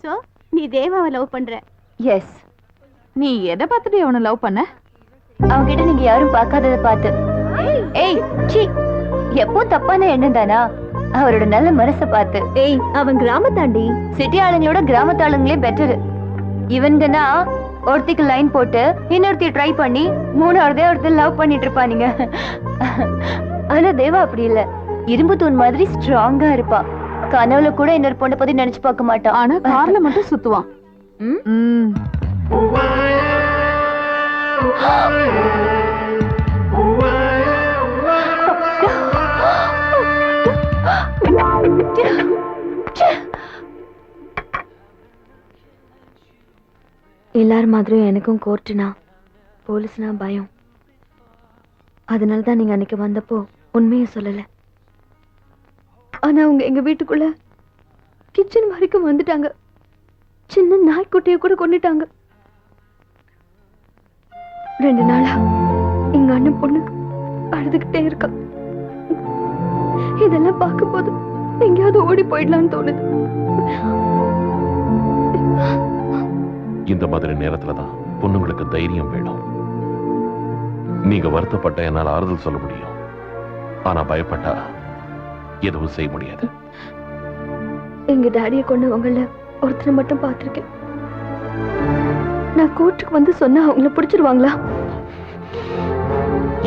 So நீ தேவாவை love பண்ற? S. நீ எதை பார்த்துட்டு அவனை லவ் பண்ண? அவங்கிட்ட நீங்க யாரும் பார்க்காதத பார்த்து. ஏய் சீ, எப்போ தப்பான எண்ணம் தானா? அவரோட நல்ல மனசை பார்த்து. ஏய், அவன் கிராமத்தாண்டி. சிட்டி ஆளுங்களோட கிராமத்து ஆளுங்களே பெட்டர். இவங்கன்னா ஒருத்திக்கு லைன் போட்டு இன்னொருத்தி ட்ரை பண்ணி மூணாவதே ஒருத்தர் லவ் பண்ணிட்டு இருப்பானுங்க. ஆனா தேவா அப்படி இல்ல, இரும்பு தூண் மாதிரி ஸ்ட்ராங்கா இருப்பா. கனவுல கூட இன்னொரு பொண்ணை பத்தி நினைச்சு பார்க்க மாட்டான். ஆனா கார்ல மட்டும் சுத்துவான். எல்லாரும் மாதிரியும் எனக்கும் கோர்ட்டுனா போலீஸ்னா பயம். அதனாலதான் நீங்க அன்னைக்கு வந்தப்போ உண்மையை சொல்லல. ஆனா அவங்க எங்க வீட்டுக்குள்ள கிச்சன் வரைக்கும் வந்துட்டாங்க. சின்ன நாய்க்குட்டிய கூட கொண்டுட்டாங்க. 2 நாளா எங்க அண்ணன் பொண்ணு அழுதுகிட்டே இருக்கா. இதெல்லாம் பார்க்கும் போது எங்கேயாவது ஓடி போயிடலான்னு தோணுது. இந்த மாதிரி நேரத்துலதான் பொண்ணுங்களுக்கு தைரியம் வேணும். நீங்க வருத்தப்பட்ட என்னால் ஆறுதல் சொல்ல முடியும். ஆனா பயப்பட்டா எதுவும் செய்ய முடியாது. எங்க டாடியை கொண்டவங்கள ஒருத்தரை மட்டும் பார்த்திருக்கேன். நான் கோர்ட்டுக்கு வந்து சொன்னா அவங்கள பிடிச்சிருவாங்களா?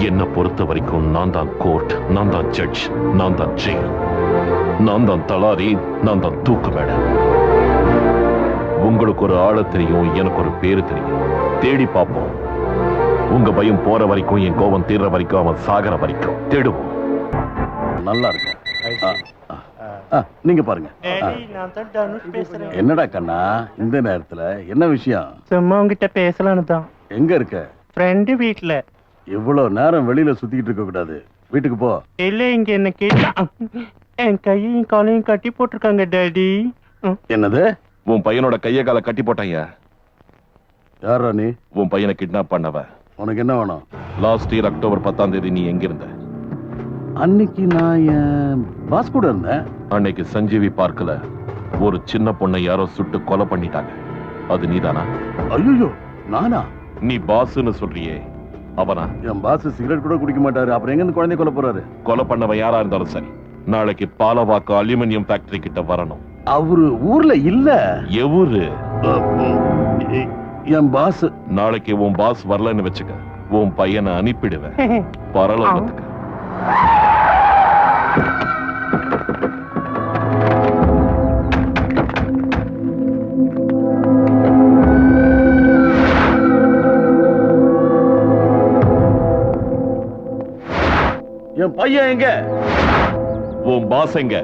என்ன பொறுத்த வரைக்கும் நான் தான் கோர்ட், நான் தான் ஜட்ஜ், நான் தான் ஜெயில், நான் தான் தலாரி, நான் தான் தூக்கு மேடை. உங்களுக்கு ஒரு ஆள தெரியும், எனக்கு ஒரு பேரு தெரியும். தேடி பார்ப்போம். உங்க பயம் போற வரைக்கும், என் கோபம் தீர்ற வரைக்கும், அவன் சாகர வரைக்கும் தேடுவோம். நல்லா இருக்கு. நீங்க பாருங்க. என்னடா கண்ணா இந்த நேரத்துல என்ன விஷயம்? சும்மா உங்ககிட்ட பேசலான்னு தான். எங்க இருக்க? ஃப்ரெண்டு வீட்டுல. இவ்வளவு நேரம் வெளியில சுத்திக்கிட்டு இருக்க கூடாது. வீட்டுக்கு போ. இல்ல, இங்க என்ன கேட்டா என் கையையும் காலையும் கட்டி போட்டிருக்காங்க டாடி. என்னது? உன் பையனோட கைய கால கட்டி போட்டாங்க. யாரா நீ? உன் பையனை கிட்னாப் பண்ணவ. உனக்கு என்ன வேணும்? லாஸ்ட் இயர் அக்டோபர் 10ஆம் தேதி நீ எங்க இருந்த? அன்னைக்கு நான் என் பாஸ் கூட இருந்தேன். அன்னைக்கு சஞ்சீவி பார்க்கல ஒரு சின்ன பொண்ணை யாரோ சுட்டு கொலை பண்ணிட்டாங்க. அது நீதானா? ஐயோ, நானா? நீ பாஸ்ன்னு சொல்றியே, அவனா? என் பாஸ் சிகரெட் கூட குடிக்க மாட்டாரு. அப்புறம் எங்க இருந்து குழந்தை கொலை போறாரு? கொலை பண்ணவன் யாரா இருந்தாலும் சரி, நாளைக்கு பாலவாக்கு அலுமினியம் ஃபேக்டரி கிட்ட வரணும். அவரு ஊர்ல இல்ல. எவரு? என் பாஸ். நாளைக்கு உன் பாஸ் வரலன்னு வச்சுக்க, உன் பையனை அனுப்பிடுவேன் பரலோகத்துக்கு. என் பையன் எங்க? உன் பாஸ் எங்க?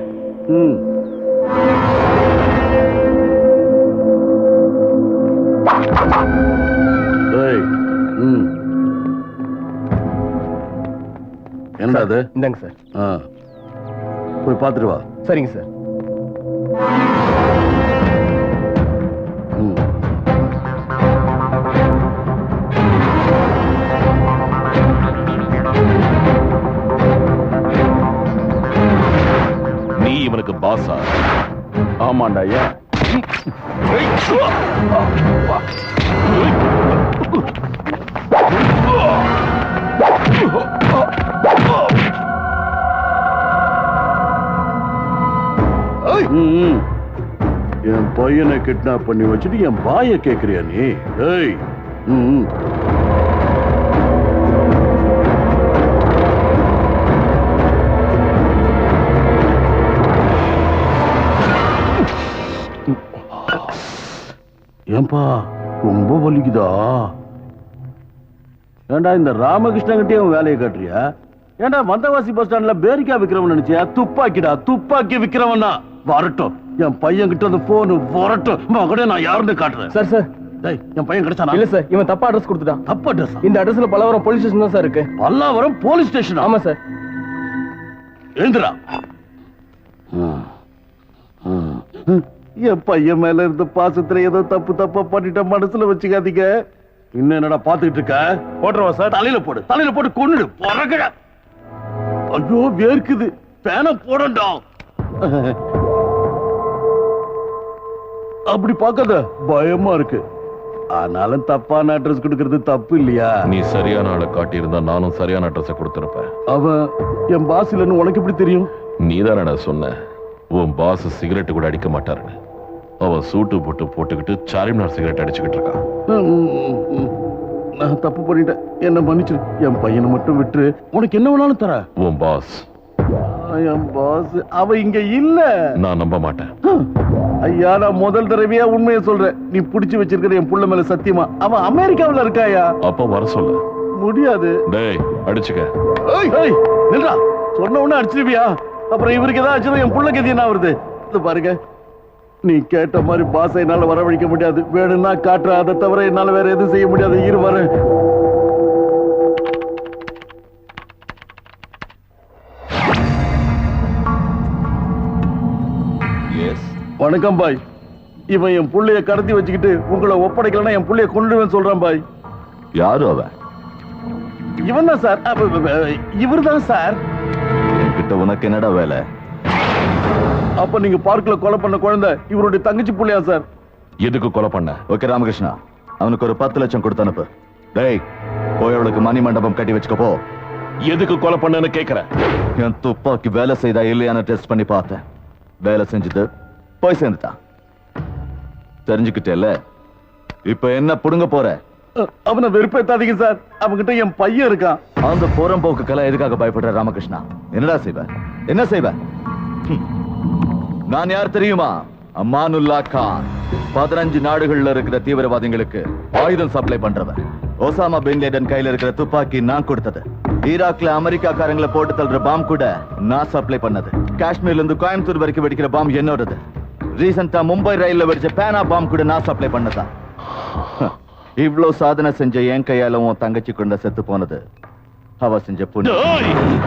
என்னடா அது? இந்தாங்க சார். போய் பார்த்துட்டு வா. சரிங்க சார். நீ இவனுக்கு பாஸா? ஆமாண்டா. ஏன்? என் பையனை கிட்னாப் பண்ணி வச்சுட்டு என் பாய கேக்குறியா நீ? ஏய், ஏன்பா ரொம்ப வலிக்குதா? ஏண்டா இந்த ராமகிருஷ்ணன் கிட்டே வேலையை காட்டுறியா? ஏண்டா வந்தவாசி பஸ் ஸ்டாண்ட்ல பேரிக்கா விக்கிறவன் நினைச்சியா? துப்பாக்கிடா, துப்பாக்கி விக்கிறவனா? வரட்டும், என் பையன் கிட்ட அந்த போன் வரட்டும். மகனே நான் யாருன்னு காட்டுறேன். சார் சார், என் பையன் கிடைச்சானா? இல்ல சார், இவன் தப்பா அட்ரஸ் கொடுத்துட்டான். தப்பா அட்ரஸ்? இந்த அட்ரஸ்ல பல்லவரம் போலீஸ் ஸ்டேஷன் தான் சார் இருக்கு. Pallavaram police station? ஆமா சார். எழுந்துடா. என் பையன் மேல இருந்த பாசத்துல ஏதோ தப்பு தப்பா பண்ணிட்ட, மனசுல வச்சுக்காதீங்க. இன்னும் என்னடா பாத்துக்கிட்டு இருக்க? போட்டுருவா சார். தலையில போடு, தலையில போட்டு கொன்னுடு. ஐயோ வேர்க்குது, பேன போடண்டா. அப்படி பார்க்காத, பயமா இருக்கு. ஆனாலும் தப்பான அட்ரஸ் கொடுக்கறது தப்பு இல்லையா? நீ சரியான ஆளை காட்டியிருந்தா நானும் சரியான அட்ரஸை கொடுத்திருப்பேன். அவன் என் பாஸ் இல்லைன்னு உனக்கு எப்படி தெரியும்? நீதானடா சொன்ன உன் பாஸ் சிகரெட் கூட அடிக்க மாட்டாருன்னு. அவன் சூட்டு போட்டு போட்டுக்கிட்டு சாரிமினார் சிகரெட் அடிச்சுக்கிட்டு இருக்கான். நான் தப்பு பண்ணிட்டேன், என்ன மன்னிச்சிரு. என் பையனை மட்டும் விட்டு உனக்கு என்ன வேணாலும் தர. உன் பாஸ் என் பாஸ் அவ இங்க இல்ல. நான் நம்ப மாட்டேன். ஐயா, நான் முதல் தடவையா உண்மையை சொல்றேன். நீ புடிச்சு வச்சிருக்கிற என் புள்ள மேல சத்தியமா அவன் அமெரிக்காவுல இருக்காயா? அப்ப வர சொல்லு. முடியாது. டேய் அடிச்சுக்க. நில்றா, சொன்ன உடனே அடிச்சிருவியா? அப்புறம் இவருக்கு ஏதாவது என் புள்ள கதி என்ன வருது? இது பாருங்க, நீ கேட்ட மாதிரி பாசை என்னால வரவழைக்க முடியாது. வேணும்னா காட்டுற, அதை தவிர என்னால வேற எதுவும் செய்ய முடியாது. இரு வர. வணக்கம் பாய். இவன் என் புள்ளைய கடத்தி வச்சுக்கிட்டு உங்களை ஒப்படைக்கலன்னா என் புள்ளைய கொண்டுடுவேன் சொல்றான் பாய். யாரு அவன்? இவன் தான் சார். இவர் தான் சார். என்கிட்ட உனக்கு என்னடா வேலை? அப்ப நீங்க பார்க்ல கொலை பண்ண குழந்தை இவருடைய தங்கச்சி புள்ளையா சார்? எதுக்கு கொலை பண்ண? ஓகே ராமகிருஷ்ணா, அவனுக்கு ஒரு 10 லட்சம் கொடுத்து அனுப்பு. டேய், கோயவளுக்கு மணி மண்டபம் கட்டி வச்சுக்க போ. எதுக்கு கொலை பண்ணன்னு கேக்குறேன். என் துப்பாக்கி வேலை செய்தா இல்லையான்னு டெஸ்ட் பண்ணி பார்த்தேன். வேலை செஞ்சது போய் சேர்ந்துட்டான். தெரிஞ்சுக்கிட்டேல்ல, இப்ப என்ன புடுங்க போற? அவனை வெறுப்பேத்தாதீங்க சார். அவன்கிட்ட என் பையன் இருக்கான். அந்த போறம்போக்குக்கெல்லாம் எதுக்காக பயப்படுற ராமகிருஷ்ணா? என்னடா செய்வ? என்ன செய்வ? நான் யார் தெரியுமா? அமானுல்லா கான். 15 நாடுகள்ல இருக்கிற தீவிரவாதிகளுக்கு ஆயுதம் சப்ளை பண்றவன். ஒசாமா பின் லேடன் கையில இருக்கிற துப்பாக்கி நான் கொடுத்தது. ஈராக்ல அமெரிக்காக்காரங்களை போட்டு தள்ளுற பாம் கூட நான் சப்ளை பண்ணது. காஷ்மீர்ல இருந்து கோயம்புத்தூர் வரைக்கும் வெடிக்கிற பாம் என்னோடது. ரீசெண்டா மும்பை ரயில்ல வெடிச்ச பேனா பாம் கூட நான் சப்ளை பண்ணதா. இவ்வளவு சாதனை செஞ்ச என் கையால உன் தங்கச்சி கொண்ட செத்து போனது அவ செஞ்ச புண்ணியம்.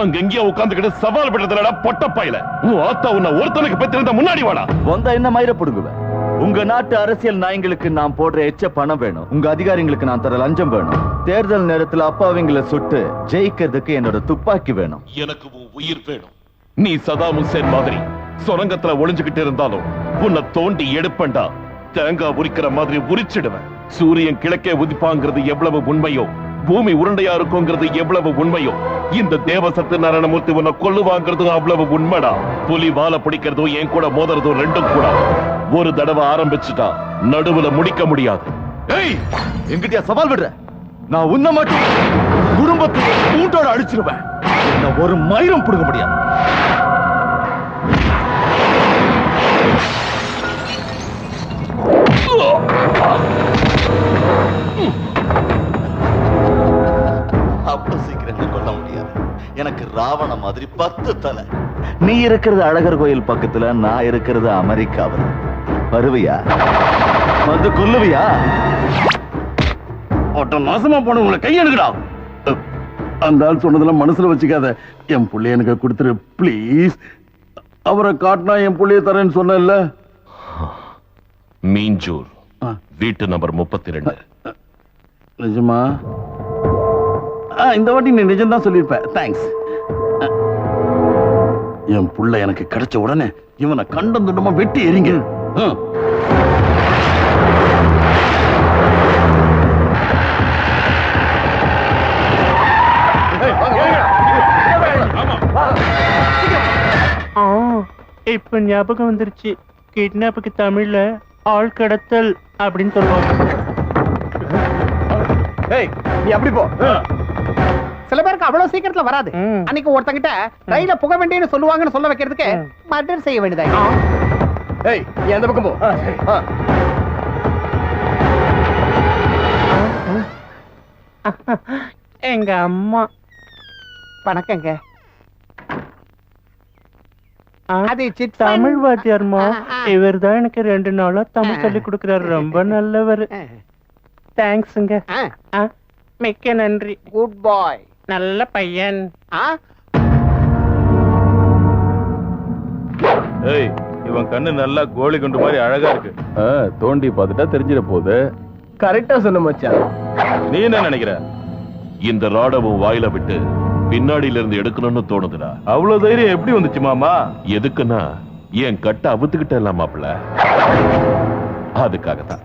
அங்க எங்கேயோ உட்கார்ந்துகிட்டு சவால் பண்றதுலடா பொட்டப்பாயில. உன் ஆத்தா உன்னை ஒருத்தனுக்கு பெற்றிருந்த முன்னாடி வாடா. வந்தா என்ன மயிர புடுங்குவேன்? உங்க நாட்டு அரசியல் நாய்களுக்கு நான் போடுற எச்ச பணம் வேணும். உங்க அதிகாரிகளுக்கு நான் தர லஞ்சம் வேணும். தேர்தல் நேரத்துல அப்பாவிங்களை சுட்டு ஜெயிக்கிறதுக்கு என்னோட துப்பாக்கி வேணும். எனக்கு உன் உயிர் வேணும். நீ சதாம் ஹுசேன் மாதிரி சுரங்கத்துல ஒளிஞ்சுகிட்டு இருந்தாலும் உன்னை தோண்டி எடுப்பண்டா. தேங்காய் உரிக்கிற மாதிரி உரிச்சிடுவேன். சூரியன் கிழக்கே உதிப்பாங்கிறது எவ்வளவு உண்மையோ, பூமி உருண்டையா இருக்குங்கிறது எவ்வளவு உண்மையோ, இந்த தேவசத்து நாராயணமூர்த்தி உன்னை கொல்லுவாங்கிறது அவ்வளவு உண்மைடா. புலி வாழை பிடிக்கிறதும் என் கூட மோதுறதும் ரெண்டும் கூட ஒரு தடவை ஆரம்பிச்சுட்டா நடுவுல முடிக்க முடியாது. ஏய், என்கிட்ட சவால் விடுற? நான் உன்ன மட்டும் குடும்பத்தை கூட்டோட அடிச்சிருவேன். என்ன ஒரு மயிரும் புடுங்க முடியாது. அவ்வளவு சீக்கிரம் கொல்ல முடியாது. எனக்கு ராவண மாதிரி 10 தலை. நீ இருக்கிறது அழகர் கோயில் பக்கத்துல, நான் இருக்கிறது அமெரிக்காவில். வருவியா? வந்து கொல்லுவியா? நாசமா போன உங்களை கையெடுக்கடா. அந்த ஆள் சொன்னதெல்லாம் மனசுல வச்சுக்காத. என் புள்ளைய எனக்கு கொடுத்துரு பிளீஸ். அவரை காட்டினா என் புள்ளைய தரேன்னு சொன்னேன்ல. மீஞ்சூர் வீட்டு நம்பர் 32. நிஜமா? இந்த வாட்டி நீ நிஜம்தான் சொல்லியிருப்ப. தேங்க்ஸ். என் புள்ள எனக்கு கிடைச்ச உடனே இவனை கண்டம் துண்டமா வெட்டி எறிங்க. இப்ப ஞாபகம் வந்துருச்சு. கிட்னாப்புக்கு தமிழ்ல ஆள் கடத்தல் அப்படின்னு சொல்லுவாங்க. நீ அப்படி போ. சில பேருக்கு அவ்வளவு சீக்கிரத்துல வராது. அன்னைக்கு ஒருத்தங்கிட்ட கையில புக வேண்டியன்னு சொல்லுவாங்கன்னு சொல்ல வைக்கிறதுக்கு மர்டர் செய்ய வேண்டியதா. ஏய், நீ அந்த பக்கம் போ. எங்க அம்மா. வணக்கங்க. அது தமிழ் வாத்தியார்மா. இவர் தான் எனக்கு 2 நாளா தமிழ் சொல்லி கொடுக்கிறாரு. ரொம்ப நல்லவர். தேங்க்ஸுங்க. மிக்க நன்றி. குட் பாய். நல்ல பையன். ஏய், இவன் கண்ணு நல்லா கோழி குண்டு மாதிரி அழகா இருக்கு. தோண்டி பார்த்துட்டா தெரிஞ்சிட போகுது. கரெக்டா சொன்ன மச்சான். நீ என்ன நினைக்கிற? இந்த ராடவும் வாயில விட்டு பின்னாடியில இருந்து எடுக்கணும்னு தோணுதுடா. அவ்வளவு தைரியம் எப்படி வந்துச்சு மாமா? எதுக்குன்னா என் கட்ட அவுத்துக்கிட்ட எல்லாம் மாப்பிள்ள, அதுக்காகத்தான்.